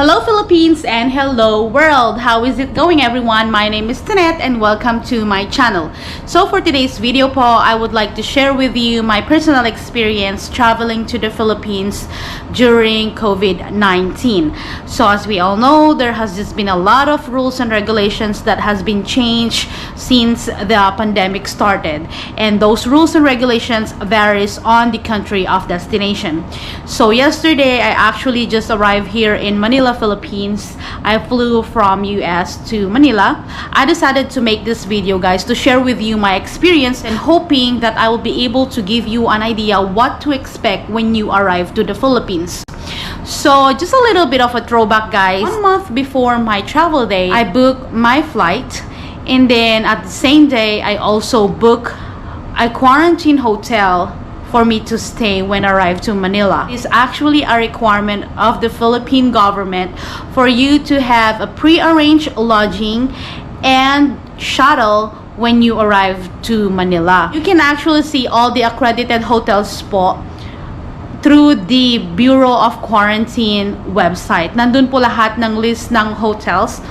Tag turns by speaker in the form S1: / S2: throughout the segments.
S1: Hello Philippines and hello world! How is it going everyone? My name is Tonette and welcome to my channel. So for today's video po, I would like to share with you my personal experience traveling to the Philippines during COVID-19. So as we all know, there has just been a lot of rules and regulations that has been changed since the pandemic started. And those rules and regulations varies on the country of destination. So yesterday, I actually just arrived here in Manila, Philippines. I flew from US to Manila. I decided to make this video, guys, to share with you my experience and hoping that I will be able to give you an idea what to expect when you arrive to the Philippines. So just a little bit of a throwback, guys. 1 month before my travel day, I booked my flight, and then at the same day, I also booked a quarantine hotel for me to stay when I arrived to Manila. It's actually a requirement of the Philippine government for you to have a pre-arranged lodging and shuttle when you arrive to Manila. You can actually see all the accredited hotels po through the Bureau of Quarantine website. Nandun po lahat ng list ng hotels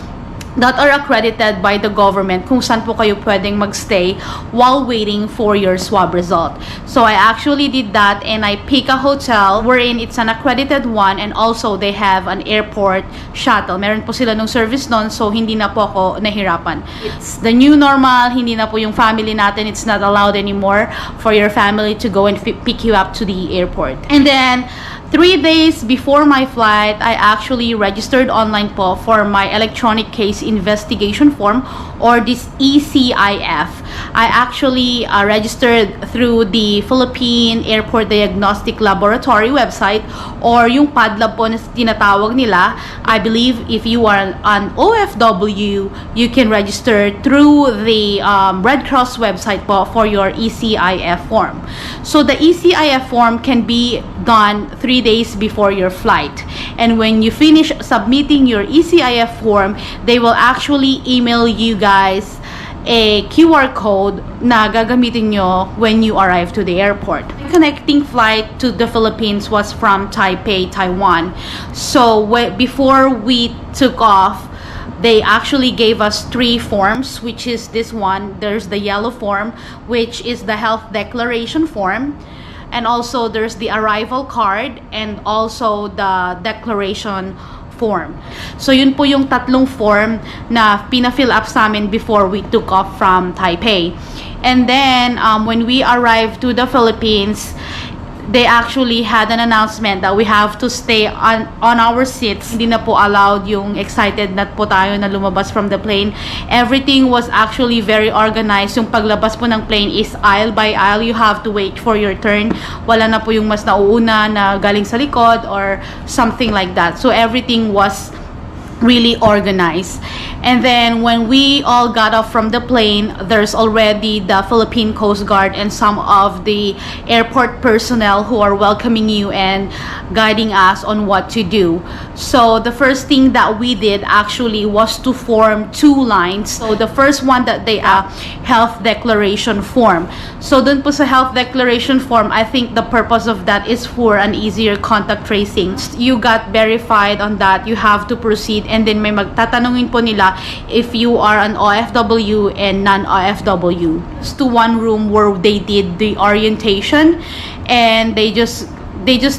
S1: that are accredited by the government kung saan po kayo pwedeng magstay while waiting for your swab result. So I actually did that and I pick a hotel wherein it's an accredited one, and also they have an airport shuttle. Meron po sila ng service nun, so hindi na po ako nahirapan. It's the new normal, hindi na po yung family natin, it's not allowed anymore for your family to go and pick you up to the airport. And then 3 days before my flight, I actually registered online po for my electronic case investigation form, or this ECIF. I actually registered through the Philippine Airport Diagnostic Laboratory website, or yung PADLAB po na tinatawag nila. I believe if you are an OFW, you can register through the Red Cross website po for your ECIF form. So the ECIF form can be done 3 days before your flight, and when you finish submitting your ECIF form, they will actually email you guys a QR code na gagamitin nyo when you arrive to the airport. The connecting flight to the Philippines was from Taipei, Taiwan. So before we took off, they actually gave us 3 forms, which is this one. There's the yellow form, which is the health declaration form. And also there's the arrival card and also the declaration form. So yun po yung tatlong form na pina-fill up sa amin before we took off from Taipei. And then when we arrived to the Philippines, they actually had an announcement that we have to stay on our seats. Hindi na po allowed yung excited na po tayo na lumabas from the plane. Everything was actually very organized. Yung paglabas po ng plane is aisle by aisle. You have to wait for your turn. Wala na po yung mas nauuna na galing sa likod or something like that. So everything was really organized. And then when we all got off from the plane, there's already the Philippine Coast Guard and some of the airport personnel who are welcoming you and guiding us on what to do. So the first thing that we did actually was to form 2 lines. So the first one that they health declaration form. So dun po sa health declaration form, I think the purpose of that is for an easier contact tracing. You got verified on that, you have to proceed, and then may magtatanungin po nila if you are an OFW and non-OFW. It's to one room where they did the orientation, and they just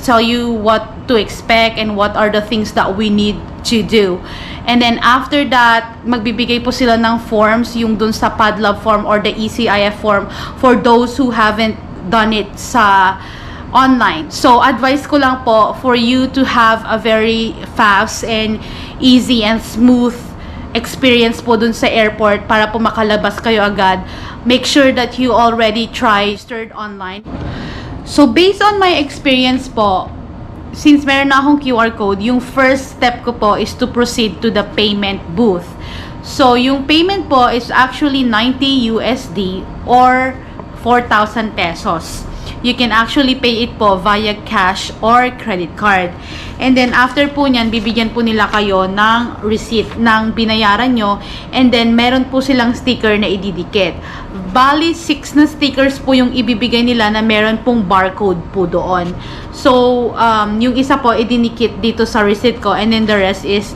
S1: tell you what to expect and what are the things that we need to do. And then after that, magbibigay po sila ng forms, yung dun sa PADLAB form or the ECIF form for those who haven't done it sa online. So advice ko lang po for you to have a very fast and easy and smooth experience po dun sa airport para po makalabas kayo agad. Make sure that you already registered online. So based on my experience po, since meron na akong QR code, yung first step ko po is to proceed to the payment booth. So yung payment po is actually 90 USD or 4,000 pesos. You can actually pay it po via cash or credit card. And then, after po nyan, bibigyan po nila kayo ng receipt ng binayaran nyo. And then, meron po silang sticker na ididikit. Bali, 6 na stickers po yung ibibigay nila na meron pong barcode po doon. So, yung isa po, idinikit dito sa receipt ko. And then, the rest is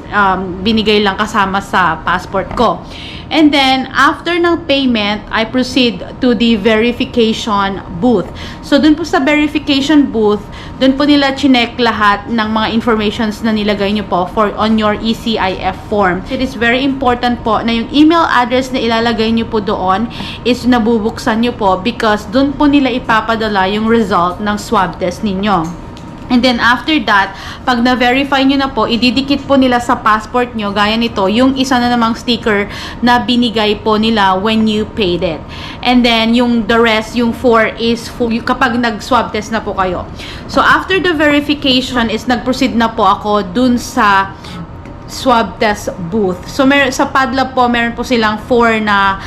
S1: binigay lang kasama sa passport ko. And then, after ng payment, I proceed to the verification booth. So, dun po sa verification booth, dun po nila chinek lahat ng mga informations na nilagay nyo po on your ECIF form. It is very important po na yung email address na ilalagay nyo po doon is nabubuksan nyo po because dun po nila ipapadala yung result ng swab test ninyo. And then after that, pag na-verify nyo na po, ididikit po nila sa passport nyo, gaya nito, yung isa na namang sticker na binigay po nila when you paid it. And then, yung the rest, yung 4 is kapag nag-swab test na po kayo. So, after the verification is nag-proceed na po ako dun sa swab test booth. So, sa Padlab po, meron po silang 4 na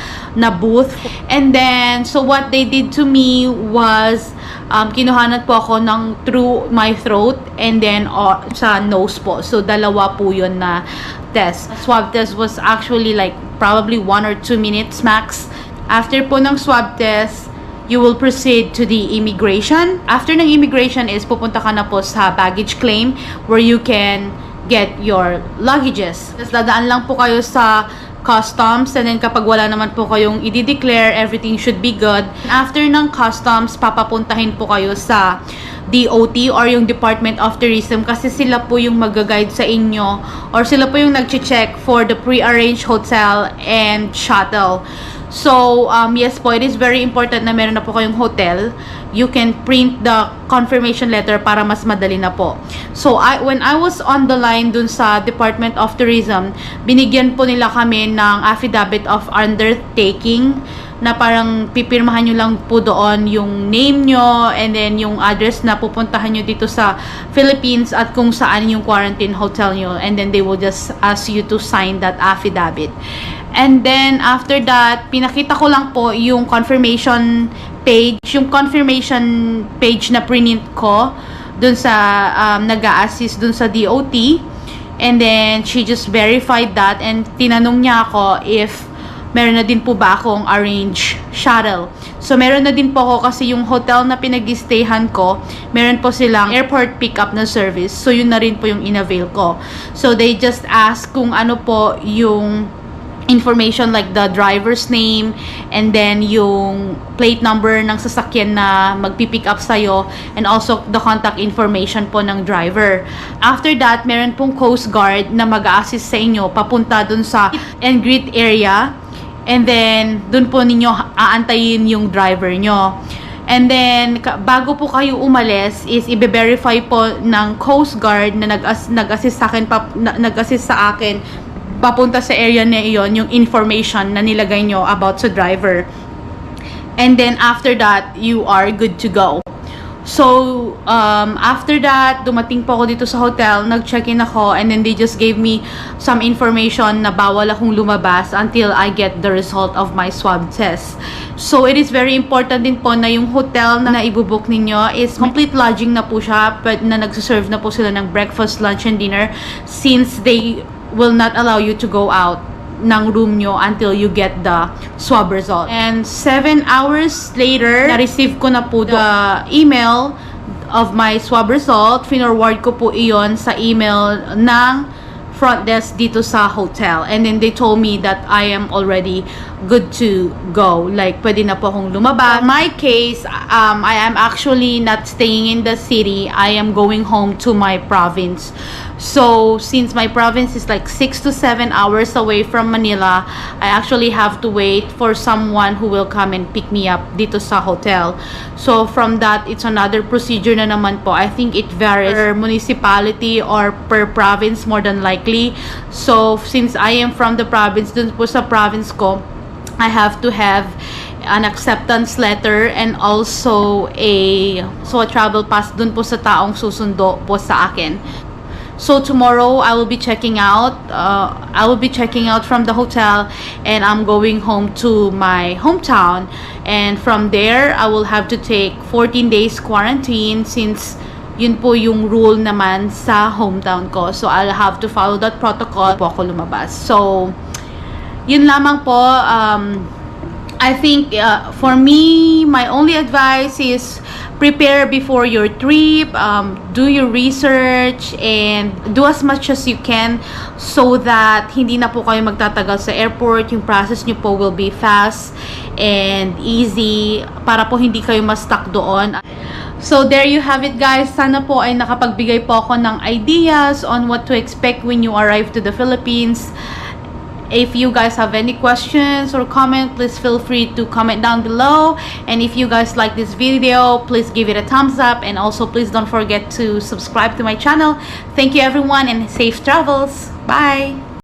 S1: booth. And then, so what they did to me was, kinuhanan po ako through my throat and then sa nose po. So, dalawa po yun na test. Swab test was actually like probably 1 or 2 minutes max. After po ng swab test, you will proceed to the immigration. After ng immigration is pupunta ka na po sa baggage claim where you can get your luggages. Tapos dadaan lang po kayo sa customs, and then kapag wala naman po kayong i-declare, everything should be good. After ng customs, papapuntahin po kayo sa DOT or yung Department of Tourism kasi sila po yung mag-guide sa inyo or sila po yung nag-check for the pre-arranged hotel and shuttle. So, yes po, it is very important na meron na po kayong hotel. You can print the confirmation letter para mas madali na po. So, when I was on the line dun sa Department of Tourism, binigyan po nila kami ng affidavit of undertaking na parang pipirmahan nyo lang po doon yung name nyo and then yung address na pupuntahan nyo dito sa Philippines at kung saan yung quarantine hotel nyo, and then they will just ask you to sign that affidavit. And then after that, pinakita ko lang po yung confirmation page na print ko dun sa nag-a-assist dun sa DOT, and then she just verified that and tinanong niya ako if meron na din po ba akong arrange shuttle. So, meron na din po ako kasi yung hotel na pinag-stayhan ko, meron po silang airport pickup na service. So, yun na rin po yung in-avail ko. So, they just ask kung ano po yung information like the driver's name and then yung plate number ng sasakyan na magpipick up sa'yo and also the contact information po ng driver. After that, meron pong Coast Guard na mag-a-assist sa inyo papunta dun sa and greet area. And then, dun po ninyo aantayin yung driver nyo. And then, bago po kayo umalis, is i-verify po ng Coast Guard na nag-assist sa akin, papunta sa area na iyon, yung information na nilagay nyo about sa driver. And then, after that, you are good to go. So, after that, dumating po ako dito sa hotel, nag-check-in ako, and then they just gave me some information na bawal akong lumabas until I get the result of my swab test. So, it is very important din po na yung hotel na ibubuk ninyo is complete lodging na po siya, na nagsiserve na po sila ng breakfast, lunch, and dinner since they will not allow you to go out ng room nyo until you get the swab result. And 7 hours later, na-receive ko na po the email of my swab result. Finorward ko po iyon sa email ng front desk dito sa hotel. And then they told me that I am already good to go. Like, pwede na po akong lumabas. In my case, I am actually not staying in the city. I am going home to my province. So, since my province is like 6 to 7 hours away from Manila, I actually have to wait for someone who will come and pick me up dito sa hotel. So, from that, it's another procedure na naman po. I think it varies per municipality or per province more than likely. So, since I am from the province, dun po sa province ko, I have to have an acceptance letter and also a travel pass dun po sa taong susundo po sa akin. So tomorrow I will be checking out. I will be checking out from the hotel and I'm going home to my hometown. And from there, I will have to take 14 days quarantine since yun po yung rule naman sa hometown ko. So, I'll have to follow that protocol po ako lumabas. So, yun lamang po. I think for me, my only advice is prepare before your trip, do your research, and do as much as you can so that hindi na po kayo magtatagal sa airport. Yung process nyo po will be fast and easy para po hindi kayo ma-stuck doon. So, there you have it, guys. Sana po ay nakapagbigay po ako ng ideas on what to expect when you arrive to the Philippines. If you guys have any questions or comment, please feel free to comment down below. And if you guys like this video, please give it a thumbs up. And also, please don't forget to subscribe to my channel. Thank you, everyone, and safe travels. Bye!